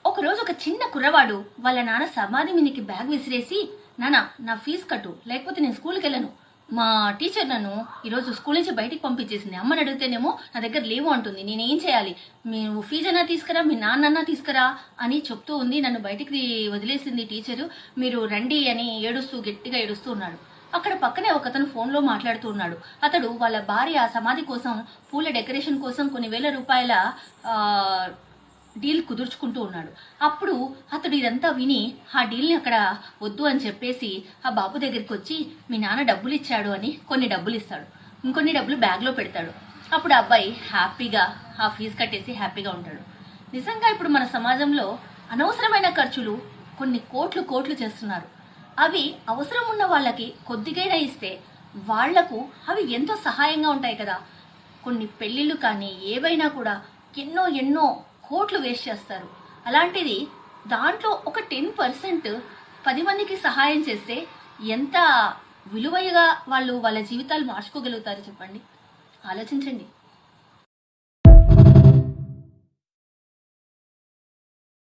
ఒకరోజు ఒక చిన్న కుర్రవాడు వాళ్ళ నాన్న సమాధి మీదకి బ్యాగ్ విసిరేసి, నాన్న నా ఫీజు కట్టు, లేకపోతే నేను స్కూల్కి వెళ్ళను. మా టీచర్ నన్ను ఈరోజు స్కూల్ నుంచి బయటికి పంపించేసింది. అమ్మని అడిగితేనేమో నా దగ్గర లేవు అంటుంది. నేనేం చేయాలి? మీరు ఫీజు అన్నా తీసుకురా, మీ నాన్నన్నా తీసుకురా అని చెప్తూ ఉంది. నన్ను బయటికి వదిలేసింది టీచరు, మీరు రండి అని గట్టిగా ఏడుస్తూ ఉన్నాడు. అక్కడ పక్కనే ఒకతను ఫోన్లో మాట్లాడుతూ ఉన్నాడు. అతడు వాళ్ళ భార్య సమాధి కోసం పూల డెకరేషన్ కోసం కొన్ని వేల రూపాయల డీల్ కుదుర్చుకుంటూ ఉన్నాడు. అప్పుడు అతడు ఇదంతా విని ఆ డీల్ని అక్కడ వద్దు అని చెప్పేసి ఆ బాబు దగ్గరికి వచ్చి, మీ నాన్న డబ్బులు ఇచ్చాడు అని కొన్ని డబ్బులు ఇస్తాడు, ఇంకొన్ని డబ్బులు బ్యాగ్లో పెడతాడు. అప్పుడు ఆ అబ్బాయి హ్యాపీగా ఆ ఫీజు కట్టేసి హ్యాపీగా ఉంటాడు. నిజంగా ఇప్పుడు మన సమాజంలో అనవసరమైన ఖర్చులు కొన్ని కోట్లు చేస్తున్నారు. అవి అవసరం ఉన్న వాళ్ళకి కొద్దిగైనా ఇస్తే వాళ్లకు అవి ఎంతో సహాయంగా ఉంటాయి కదా. కొన్ని పెళ్లిళ్ళు కానీ ఏవైనా కూడా ఎన్నో కోట్లు వేస్ట్ చేస్తారు. అలాంటిది దాంట్లో ఒక 10% 10 మందికి సహాయం చేస్తే ఎంత విలువైగా వాళ్ళు వాళ్ళ జీవితాలు మార్చుకోగలుగుతారు చెప్పండి. ఆలోచించండి.